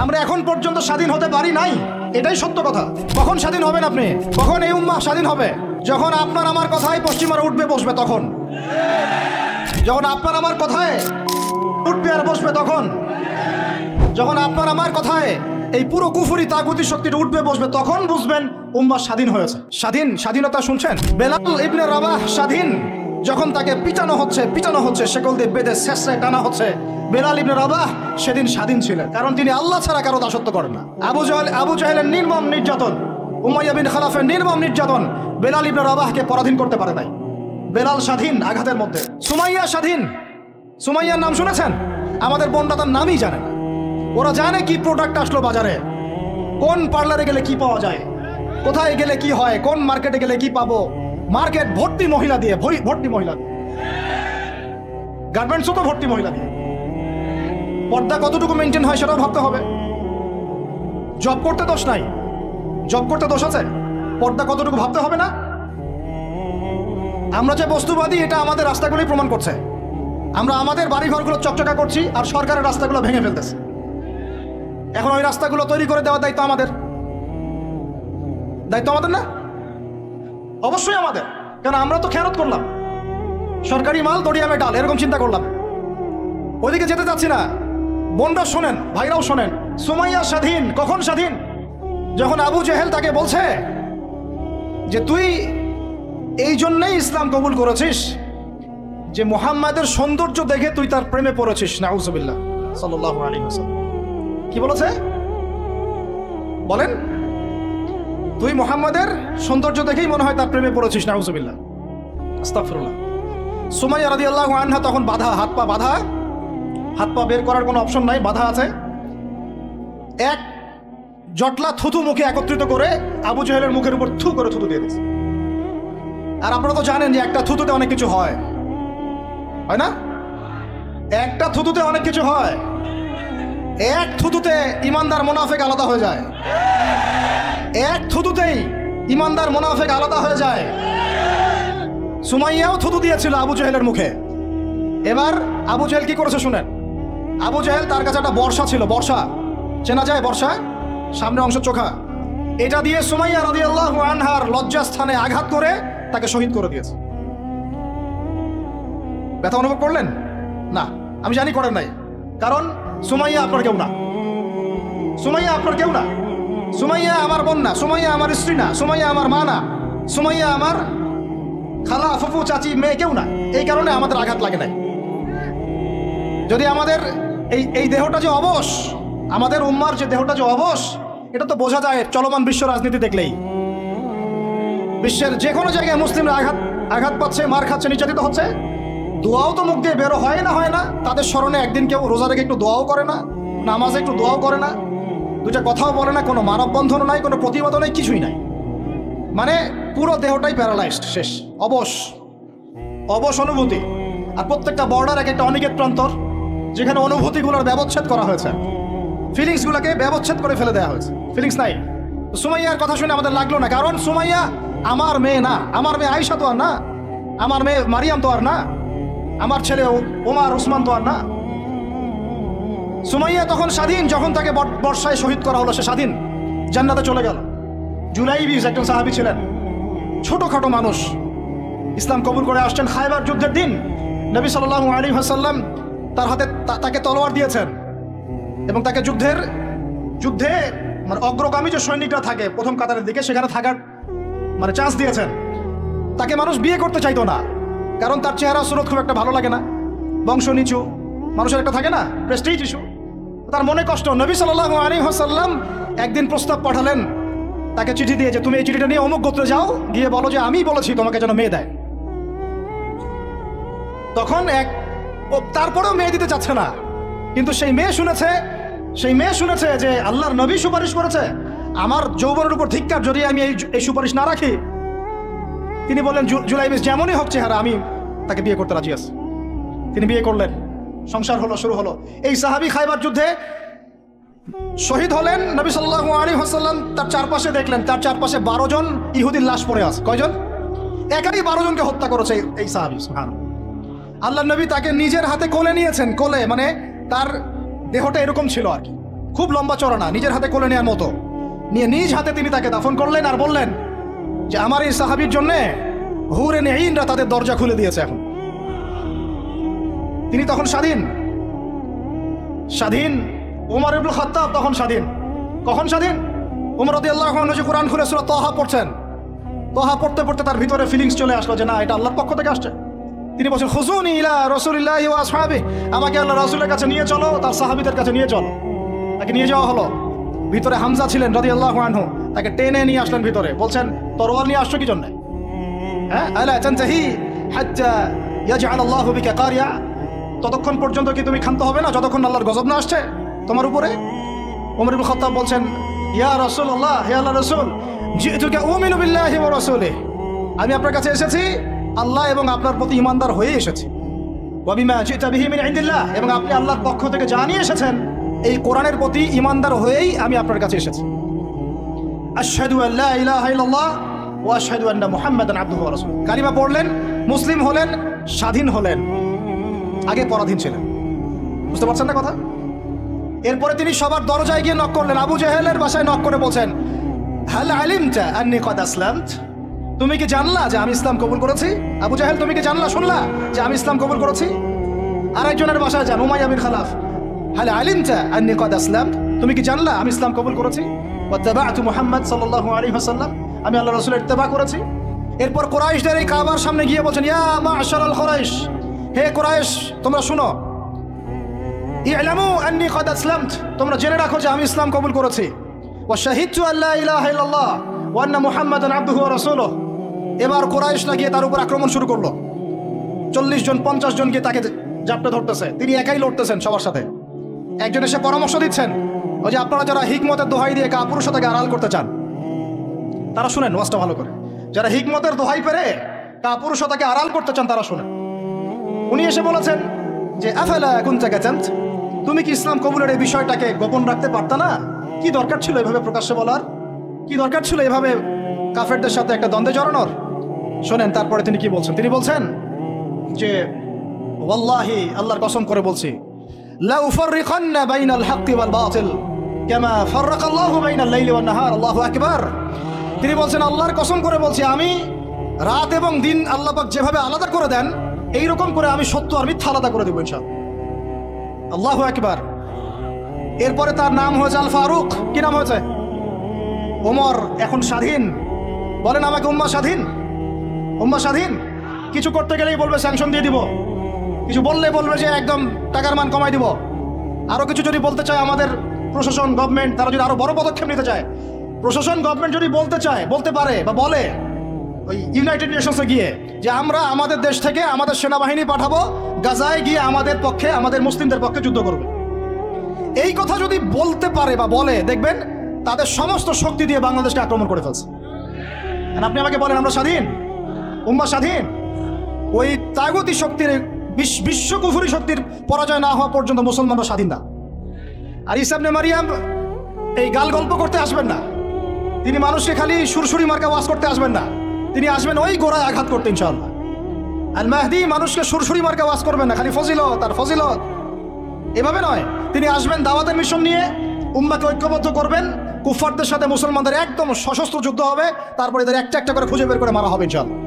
আমরা এখন পর্যন্ত স্বাধীন হতে পারি নাই, এটাই সত্য কথা। কখন স্বাধীন হবেন আপনি? কখন এই উম্মাহ স্বাধীন হবে? যখন আপনার আমার কথায় পশ্চিমারা উঠবে বসবে তখন। যখন আপনার আমার কথায় উঠবে আর বসবে তখন। যখন আপনার আমার কথায় এই পুরো কুফরি তাগুতি শক্তিটা উঠবে বসবে তখন বুঝবেন উম্মাহ স্বাধীন হয়েছে। স্বাধীনতা শুনছেন? বেলাল ইবনে রাবাহ স্বাধীন। যখন তাকে পিটানো হচ্ছে শেকল দিয়ে বেঁধে শেষরায় টানা হচ্ছে, বেলাল ইবনে রাবাহ সেদিন স্বাধীন ছিলেন, কারণ তিনি আল্লাহ ছাড়া কারো দাসত্ব করেন না। আবু জাহেলের নির্মম নির্যাতন, উমাইয়া বিন খালাফের নির্মম নির্যাতন বেলাল ইবনে রাবাহকে পরাধীন করতে পারে নাই। বেলাল স্বাধীন আঘাতের মধ্যে। সুমাইয়া স্বাধীন। সুমাইয়ার নাম শুনেছেন? আমাদের বোনরা তার নামই জানে না। ওরা জানে কি প্রোডাক্ট আসলো বাজারে, কোন পার্লারে গেলে কি পাওয়া যায়, কোথায় গেলে কি হয়, কোন মার্কেটে গেলে কি পাবো। মার্কেট ভর্তি মহিলা দিয়ে, ভর্তি মহিলা, গার্মেন্টসও তো ভর্তি মহিলা দিয়ে। পর্দা কতটুকু মেনটেন হয় সেটাও ভাবতে হবে। জব করতে দোষ নাই, জব করতে দোষ আছে, পর্দা কতটুকু ভাবতে হবে না? আমরা যে বস্তুবাদী এটা আমাদের রাস্তাগুলোই প্রমাণ করছে। আমরা আমাদের বাড়িঘরগুলো চকচকা করছি আর সরকারের রাস্তাগুলো ভেঙে ফেলতেছে। এখন ওই রাস্তাগুলো তৈরি করে দেওয়ার দায়িত্ব আমাদের, দায়িত্ব আমাদের না? অবশ্যই আমাদের, কারণ আমরা তো খেয়ানত করলাম, সরকারি মাল দড়িয়ামে ডাল, এরকম চিন্তা করলাম। ওইদিকে যেতে চাচ্ছি না। বোনরা শোনেন, ভাইরাও শোনেন, সুমাইয়া স্বাধীন। কখন স্বাধীন? যখন আবু জেহেল তাকে বলছে যে তুই এই জন্যই ইসলাম কবুল করেছিস যে মুহাম্মাদের সৌন্দর্য দেখে তুই তার প্রেমে পড়েছিস। নাউজুবিল্লাহ সাল্লাল্লাহু আলাইহি ওয়াসাল্লাম কি বলেছে বলেন? তুই মুহাম্মাদের সৌন্দর্য দেখেই মনে হয় তার প্রেমে পড়েছিস। নাউজুবিল্লাহ, আস্তাগফিরুল্লাহ। সুমাইয়া রাদিয়াল্লাহু আনহা তখন বাধা, হাত পা বাধা, হাত পা বের করার কোনো অপশন নাই, বাধা আছে। এক জটলা থুতু মুখে একত্রিত করে আবু জেহেলের মুখের উপর থু করে থুতু দিয়ে দিয়েছে। আর আপনারা তো জানেন যে একটা থুতুতে অনেক কিছু হয়, হয় না? একটা থুতুতে অনেক কিছু হয়। এক থুতুতে ইমানদার মুনাফিক আলাদা হয়ে যায়। এক থুতুতেই ইমানদার মুনাফিক আলাদা হয়ে যায়। সুমাইয়াও থুতু দিয়েছিল আবু জেহেলের মুখে। এবার আবু জেহেল কি করেছে শুনেন। আবু জেহেল তার কাছে একটা বর্ষা ছিল, বর্ষা চেনা যায়, বর্ষা সামনে অংশ চোখা, এটা দিয়ে সুমাইয়া রাদিয়াল্লাহু আনহার লজ্জাস্থানে আঘাত করে তাকে শহীদ করে দিয়েছে। ব্যথা অনুভব করলেন না? আমি জানি করেন নাই, কারণ সুমাইয়া আপনার কেউ না, সুমাইয়া আপনার কেউ না, সুমাইয়া আমার বোন না, সুমাইয়া আমার স্ত্রী না, সুমাইয়া আমার মা না, সুমাইয়া আমার খালা ফুফু চাচি মেয়ে কেউ না। এই কারণে আমাদের আঘাত লাগে নাই। যদি আমাদের এই দেহটা যে অবশ, আমাদের উম্মার যে দেহটা যে অবশ, এটা তো বোঝা যায় চলমান বিশ্ব রাজনীতি দেখলেই। বিশ্বের যে কোনো জায়গায় মুসলিমরা আঘাত পাচ্ছে, মার খাচ্ছে, নির্যাতিত হচ্ছে। দোয়াও তো মুখ দিয়ে বেরো হয় না। তাদের স্মরণে একদিন কেউ রোজা রেখে একটু দোয়াও করে না, নামাজে একটু দোয়াও করে না, দুটা কথাও বলে না, কোনো মানববন্ধনও নাই, কোনো প্রতিবাদও নাই, কিছুই নাই। মানে পুরো দেহটাই প্যারালাইজড, শেষ, অবশ অনুভূতি। আর প্রত্যেকটা বর্ডার এক একটা অনিকেত প্রান্তর, যেখানে অনুভূতিগুলোর ব্যবচ্ছেদ করা হয়েছে, ফিলিংসগুলোকে ব্যবচ্ছেদ করে ফেলে দেওয়া হয়েছে, ফিলিংস নাই। সুমাইয়ার কথা শুনে আমাদের লাগলো না, কারণ সুমাইয়া আমার মেয়ে না, আমার মেয়ে আয়েশা তো আর না, আমার মেয়ে মারিয়াম তো আর না, আমার ছেলে ওমর ওসমান তো আর না। সুমাইয়া তখন স্বাধীন, যখন তাকে বর্ষায় শহীদ করা হলো, সে স্বাধীন, জান্নাতে চলে গেল। জুলাইবিস একজন সাহাবী ছিলেন, ছোটখাটো মানুষ, ইসলাম কবুল করে আসছেন। খায়বার যুদ্ধের দিন নবী সাল্লাল্লাহু আলাইহি ওয়াসাল্লাম তার হাতে তাকে তলোয়ার দিয়েছেন এবং তাকে যুদ্ধে মানে অগ্রগামী যে সৈনিকরা থাকে প্রথম কাতারের দিকে, সেখানে থাকার মানে চান্স দিয়েছেন। তাকে মানুষ বিয়ে করতে চাইতো না, কারণ তার চেহারা সুরত খুব একটা ভালো লাগে না, বংশ নিচু, মানুষের একটা থাকে না প্রেস্টিজ ইস্যু, তার মনে কষ্ট। নবী সাল্লাল্লাহু আলাইহি ওয়াসাল্লাম একদিন প্রস্তাব পাঠালেন তাকে চিঠি দিয়ে, যে তুমি এই চিঠিটা নিয়ে অমুক গোত্রে যাও, গিয়ে বলো যে আমি বলেছি তোমাকে যেন মেয়ে দেয়। তখন তারপরেও মেয়ে দিতে চাচ্ছে না, কিন্তু সেই মেয়ে শুনেছে যে আল্লাহর নবী সুপারিশ করেছে, আমার যৌবনের উপর ধিক্কার যদি আমি এই সুপারিশ না রাখি। তিনি বললেন জুলাইবিস যেমনই হোক চেহারা, আমি তাকে বিয়ে করতে রাজি আছি। তিনি বিয়ে করলেন, সংসার হলো, শুরু হলো। এই সাহাবী খায়বার যুদ্ধে শহীদ হলেন। নবী সাল্লাল্লাহু আলাইহি ওয়াসাল্লাম তার চারপাশে দেখলেন, তার চারপাশে 12 জন ইহুদির লাশ পড়ে আছে। কয়জন? একাই 12 জনকে হত্যা করেছে এই সাহাবী। সুবহানাল্লাহ। আল্লাহর নবী তাকে নিজের হাতে কোলে নিয়েছেন, কোলে মানে তার দেহটা এরকম ছিল আর কি, খুব লম্বা চড়া না, নিজের হাতে কোলে নেওয়ার মতো নিয়ে নিজ হাতে তিনি তাকে দাফন করলেন আর বললেন যে আমার এই সাহাবীর জন্যে হুরে নেইনরা তাদের দরজা খুলে দিয়েছে। এখন তিনি তখন স্বাধীন। ওমর ইবনে খাত্তাব তখন স্বাধীন। কখন স্বাধীন? ওমর রাদিয়াল্লাহু আনহু যে কোরআন খুলে সূরা তাহা পড়ছেন, তাহা পড়তে পড়তে তার ভিতরে ফিলিংস চলে আসলো যে না, এটা আল্লাহর পক্ষ থেকে আসছে। তিনি বলছেন খুজুনি ইলা রাসূলিল্লাহি ওয়া আসহাবিহি, আমাকে আল্লাহ রাসূলের কাছে নিয়ে চলো, তার সাহাবীদের কাছে নিয়ে চলো। তাকে নিয়ে যাওয়া হলো। ভিতরে হামজা ছিলেন রাদিয়াল্লাহু আনহু, তাকে টেনে নিয়ে আসলেন ভিতরে। বলছেন তরোয়াল নিয়ে আসছো কি জন্য? হ্যাঁ, আলা তানতাহি হাত্তা ইয়াজআল আল্লাহু বিকা কারিয়া, ততক্ষণ পর্যন্ত কি তুমি ক্ষান্ত হবে না যতক্ষণ আল্লাহর গজব না আসছে তোমার উপরে? ওমর ইবনে খাত্তাব বলছেন ইয়া রাসূলুল্লাহ, হে আল্লাহর রাসূল, জিতুকা উমিনু বিল্লাহি ওয়া রাসূলিহি, আমি আপনার কাছে এসেছি আল্লাহ এবং আপনার প্রতি ঈমানদার হয়ে এসেছি। ওয়া বিমা জিতা বিহি মিন ইনদিল্লাহ, এবং আপনি আল্লাহর পক্ষ থেকে জানিয়ে এসেছেন এই কোরআনের প্রতি ঈমানদার হয়েই আমি আপনার কাছে এসেছি। আশহাদু আল্লা ইলাহা ইল্লাল্লাহ ওয়া আশহাদু আন্না মুহাম্মাদান আবদুহু ওয়া রাসূলুহু, কালিমা পড়লেন, মুসলিম হলেন, স্বাধীন হলেন। আগে পরাধীন ছিলেন। বুঝতে পারছেন না কথা? এরপরে তিনি সবার দরজায় গিয়ে নক করলেন। আবু জাহেলের বাসায় নক করে বলছেন হাল আলিমতা আন্নী কদ আসলামত, তুমি কি জানলা যে আমি ইসলাম কবুল করেছি? আবু জাহেল, তুমি কি জানলা, শুনলা যে আমি ইসলাম কবুল করেছি? আরেকজনের বাসায় যান, উমাইয়া বিন খালাফ, হাল আলিমতা আন্নী কদ আসলামত, তুমি কি জানলা আমি ইসলাম কবুল করেছি? ওয়াত্তাবা'তু মুহাম্মদ সাল্লাল্লাহু আলাইহি ওয়াসাল্লাম, আমি আল্লাহর রাসূলের ইত্তেবা করেছি। এরপর কুরাইশদের এই কাবার সামনে গিয়ে বলছেন ইয়া মা'শারাল কুরাইশ, হে কুরাইশ তোমরা শুনো, ই'লামু আন্নী কদ আসলামত, তোমরা জেনে রাখো যে আমি ইসলাম কবুল করেছি। ওয়া শাহিদতু আল্লা ইলাহা ইল্লাল্লাহ ওয়া আন্না মুহাম্মাদান আবদুহু ওয়া রাসূলুহু। এবার কুরাইশরা গিয়ে তার উপর আক্রমণ শুরু করলো। 40 জন 50 জন গিয়ে তাকে জাপটে ধরতেছে, তিনি একাই লড়তেছেন সবার সাথে। একজন এসে পরামর্শ দিচ্ছেন, ওই যে আপনারা যারা হিকমতের দোহাই দিয়ে কাপুরুষতাকে আড়াল করতে চান, তারা শুনেন ওয়াজটা ভালো করে। যারা হিকমতের দোহাই পেরে কাপুরুষতাকে আড়াল করতে চান তারা শুনেন। উনি এসে বলেছেন যে আফালা কুনতা কাতামত, তুমি কি ইসলাম কবুলের এই বিষয়টাকে গোপন রাখতে পারতা না? কি দরকার ছিল এভাবে প্রকাশ্যে বলার? কি দরকার ছিল এভাবে কাফেরদের সাথে একটা দ্বন্দ্বে জড়ানোর? শোনেন তারপরে তিনি কি বলছেন। তিনি বলছেন যে ওয়াল্লাহি, আল্লাহর কসম করে বলছি, লা উফাররিকান্না বাইনাল হাক্কি ওয়াল বাতিল কামা ফাররাকাল্লাহু বাইনাল লাইলি ওয়ান নাহার, আল্লাহু আকবার। তিনি বলছেন আল্লাহর কসম করে বলছি, আমি রাত এবং দিন আল্লাহ পাক যেভাবে আলাদা করে দেন এইরকম করে আমি সত্য আর মিথ্যা আলাদা করে দেবো ইনশাআল্লাহ। আল্লাহু আকবার। এরপরে তার নাম হয়েছে আল ফারুক। কি নাম হয়েছে? ওমর এখন স্বাধীন। বলেন আমাকে, উম্মাহ স্বাধীন? উম্মাহ স্বাধীন। কিছু করতে গেলেই বলবে স্যাংশন দিয়ে দিব, কিছু বললে বলবে যে একদম টাকার মান কমাই দিব। আরো কিছু যদি বলতে চায় আমাদের প্রশাসন গভর্নমেন্ট, তারা যদি আরো বড় পদক্ষেপ নিতে চায়, প্রশাসন গভর্নমেন্ট যদি বলতে চায়, বলতে পারে বা বলে ওই ইউনাইটেড নেশনসে গিয়ে যে আমরা আমাদের দেশ থেকে আমাদের সেনাবাহিনী পাঠাবো, গাজায় গিয়ে আমাদের পক্ষে, আমাদের মুসলিমদের পক্ষে যুদ্ধ করবে, এই কথা যদি বলতে পারে বা বলে, দেখবেন তাদের সমস্ত শক্তি দিয়ে বাংলাদেশকে আক্রমণ করে ফেলছে। আপনি আমাকে বলেন আমরা স্বাধীন? উম্মাহ স্বাধীন? ওই তাগুতি শক্তির, বিশ্ব কুফরি শক্তির পরাজয় না হওয়া পর্যন্ত মুসলমানরা স্বাধীন না। আর ঈসা ইবনে মারিয়াম এই গাল গল্প করতে আসবেন না, তিনি মানুষকে খালি সুরসুরি মার্কা ওয়াজ করতে আসবেন না, তিনি আসবেন ওই গোড়ায় আঘাত করতে ইনশাআল্লাহ। আল মাহদি মানুষকে সুরসুরি মার্কা ওয়াজ করবেন না, খালি ফজিলত আর ফজিলত, এভাবে নয়। তিনি আসবেন দাওয়াতের মিশন নিয়ে, উম্মাহকে ঐক্যবদ্ধ করবেন, কুফফারদের সাথে মুসলমানদের একদম সশস্ত্র যুদ্ধ হবে, তারপরে এদের একটা একটা করে খুঁজে বের করে মারা হবে ইনশাআল্লাহ।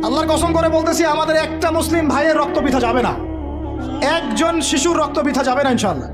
আল্লাহর কসম করে বলতেছি, আমাদের একটা মুসলিম ভাইয়ের রক্ত বৃথা যাবে না, একজন শিশুর রক্ত বৃথা যাবে না ইনশাআল্লাহ।